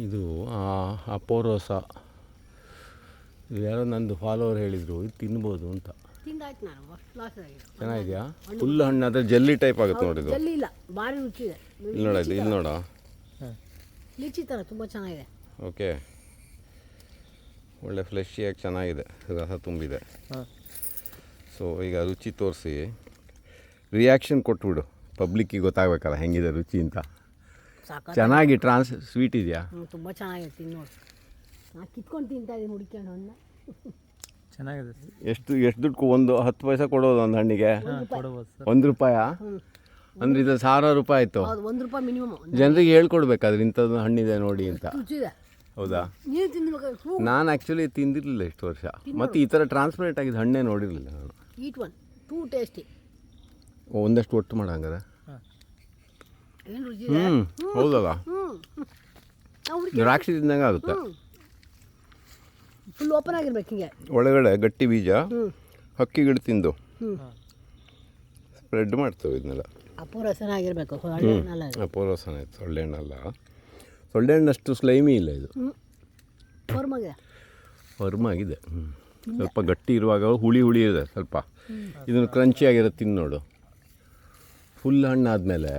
ಇದು ಅಪೋರೋಸ. ಇದು ಯಾರೋ ನಂದು ಫಾಲೋವರ್ ಹೇಳಿದರು ಇದು ತಿನ್ಬೋದು ಅಂತ. ಚೆನ್ನಾಗಿದೆಯಾ? ಫುಲ್ ಹಣ್ಣು ಆದರೆ ಜಲ್ಲಿ ಟೈಪ್ ಆಗುತ್ತೆ ನೋಡಿದ್ದು. ಜಲ್ಲಿ ಇಲ್ಲ, ಭಾರಿ ರುಚಿ ಇದೆ. ಇಲ್ಲಿ ನೋಡ, ಇದು ಇಲ್ಲಿ ನೋಡ, ಲಿಚಿ ಥರ ತುಂಬ ಚೆನ್ನಾಗಿದೆ. ಓಕೆ, ಒಳ್ಳೆ ಫ್ಲೆಶಿಯಾಗಿ ಚೆನ್ನಾಗಿದೆ, ರಸ ತುಂಬಿದೆ. ಸೊ ಈಗ ರುಚಿ ತೋರಿಸಿ ರಿಯಾಕ್ಷನ್ ಕೊಟ್ಬಿಡು, ಪಬ್ಲಿಕ್ಕಿಗೆ ಗೊತ್ತಾಗಬೇಕಲ್ಲ ಹೆಂಗಿದೆ ರುಚಿ ಅಂತ. ಚೆನ್ನಾಗಿ ಸ್ವೀಟ್ ಇದೆಯಾ? ತುಂಬ ಚೆನ್ನಾಗಿದೆ, ತಿನ್ನೋದು. ನಾನು ಕಿತ್ಕೊಂಡು ತಿಂತಾ ಇದ್ದೀನಿ ಹುಡುಕ್ಕೊಂಡು ಹಣ್ಣು. ಚೆನ್ನಾಗಿದೆ. ಎಷ್ಟು ದುಡ್ಡು? ಒಂದು 10 ಪೈಸೆ ಕೊಡೋದು ಒಂದು ಹಣ್ಣಿಗೆ? ₹1 ಅಂದರೆ ಇದು ₹1000 ಆಯಿತು. ₹1 ಮಿನಿಮಮ್. ಜನರಿಗೆ ಹೇಳ್ಕೊಡ್ಬೇಕಾದ್ರೆ ಇಂಥದ್ದು ಹಣ್ಣಿದೆ ನೋಡಿ ಅಂತ. ಹೌದಾ? ನೀರು ತಿನ್ನಬೇಕು. ನಾನು ಆ್ಯಕ್ಚುಲಿ ತಿಂದಿರಲಿಲ್ಲ ಇಷ್ಟು ವರ್ಷ, ಮತ್ತು ಈ ಥರ ಟ್ರಾನ್ಸ್ಪರೆಂಟ್ ಆಗಿದ್ದು ಹಣ್ಣೇ ನೋಡಿರಲಿಲ್ಲ ನಾನು. ಈಟ್ ಒನ್ ಟೂ ಟೇಸ್ಟಿ. ಒಂದಷ್ಟು ಒಟ್ಟು ಮಾಡ ಹಂಗಾರೆ. ಏನು ರುಚಿ? ಹೌದಲ್ಲ, ದ್ರಾಕ್ಷಿ ತಿಂದಂಗೆ ಆಗುತ್ತೆ. ಫುಲ್ ಓಪನ್ ಆಗಿರ್ಬೇಕು ಹಿಂಗೆ, ಒಳಗಡೆ ಗಟ್ಟಿ ಬೀಜ, ಹಕ್ಕಿಗಳು ತಿಂದು ಸ್ಪ್ರೆಡ್ ಮಾಡ್ತೇವೆ ಇದನ್ನೆಲ್ಲ. ಅಪೋರಸನ ಆಗಿರಬೇಕು. ಅಪೋರಸನ ಆಯ್ತು, ಸೊಳ್ಳೆ ಹಣ್ಣಲ್ಲ. ಸೊಳ್ಳೆ ಹಣ್ಣಷ್ಟು ಸ್ಲೈಮಿ ಇಲ್ಲ ಇದು, ವರ್ಮಾಗಿದೆ. ಸ್ವಲ್ಪ ಗಟ್ಟಿ ಇರುವಾಗ ಹುಳಿ ಇದೆ ಸ್ವಲ್ಪ. ಇದನ್ನು ಕ್ರಂಚಿ ಆಗಿರೋ ತಿಂದು ನೋಡು. ಫುಲ್ ಹಣ್ಣು ಆದಮೇಲೆ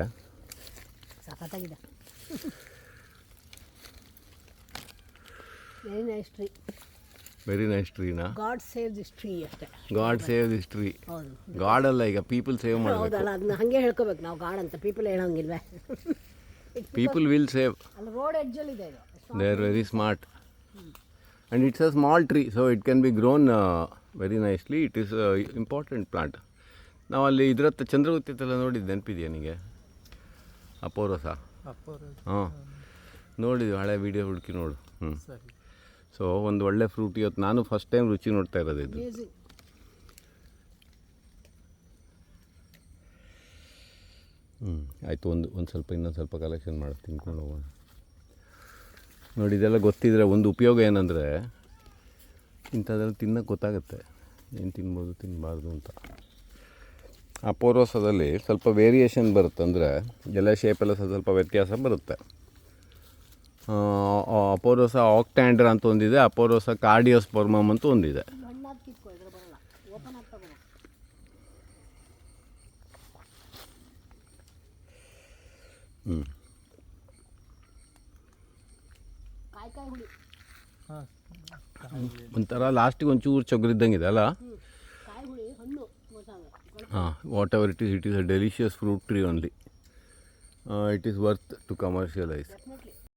ಸಖತ್ತಾಗಿದೆ. Very nice tree. Very nice ಟ್ರೀನಾ? ಗಾಡ್ ಸೇವ್ ದಿಸ್ ಟ್ರೀ ಅಷ್ಟೇ. God save this tree. God ಅಲ್ಲ, ಈಗ ಪೀಪಲ್ ಸೇವ್ ಮಾಡಬೇಕು. ಹೌದಲ್ಲ, ಅದನ್ನ ಹಾಗೆ ಹೇಳ್ಕೋಬೇಕು ನಾವು, ಗಾಡ್ ಅಂತ. ಪೀಪಲ್ ಹೇಳೋಂಗಿಲ್ವೇ? People will save. ಅಲ್ಲಿ ರೋಡ್ ಎಡ್ಜಲ್ಲಿ ಇದೆ ಇದು. They are very smart. And it's a small tree, so it can be grown very nicely. It is important plant. ನಾವು ಅಲ್ಲಿ ಇದ್ರತ್ತ ಚಂದ್ರಗುತ್ತಿತ್ತೆಲ್ಲ ನೋಡಿದ್ದು ನೆನಪಿದೆಯಾ ನಿನಗೆ? ಅಪೋರಸ. ಹಾಂ, ನೋಡಿದ್ವಿ, ಹಳೆ ವೀಡಿಯೋ ಹುಡುಕಿ ನೋಡು. ಸೊ ಒಂದು ಒಳ್ಳೆ ಫ್ರೂಟ್. ಇವತ್ತು ನಾನು ಫಸ್ಟ್ ಟೈಮ್ ರುಚಿ ನೋಡ್ತಾ ಇರೋದು ಇದು. ಆಯಿತು, ಒಂದು ಸ್ವಲ್ಪ ಇನ್ನೊಂದು ಸ್ವಲ್ಪ ಕಲೆಕ್ಷನ್ ಮಾಡಿ ತಿನ್ಕೊಂಡು ಹೋಗೋಣ. ನೋಡಿ, ಇದೆಲ್ಲ ಗೊತ್ತಿದ್ರೆ ಒಂದು ಉಪಯೋಗ ಏನಂದರೆ ಇಂಥದ್ದೆಲ್ಲ ತಿನ್ನೋಕ್ಕೆ ಗೊತ್ತಾಗುತ್ತೆ, ಏನು ತಿನ್ಬೋದು ತಿನ್ನಬಾರ್ದು ಅಂತ. ಅಪೋರೋಸದಲ್ಲಿ ಸ್ವಲ್ಪ ವೇರಿಯೇಷನ್ ಬರುತ್ತೆ, ಅಂದರೆ ಎಲೆ ಶೇಪೆಲ್ಲ ಸ್ವಲ್ಪ ವ್ಯತ್ಯಾಸ ಬರುತ್ತೆ. ಅಪೋರೋಸ ಆಕ್ಟ್ಯಾಂಡ್ರ ಅಂತ ಒಂದಿದೆ, ಅಪೋರೋಸ ಕಾರ್ಡಿಯೋಸ್ಪರ್ಮಮ್ ಅಂತ ಒಂದಿದೆ. ಒಂಥರ ಲಾಸ್ಟಿಗೆ ಒಂಚೂರು ಚೊಗರಿದ್ದಂಗಿದೆ ಅಲ್ಲ? ಹಾಂ, whatever it is a delicious fruit tree only. It is worth to commercialise.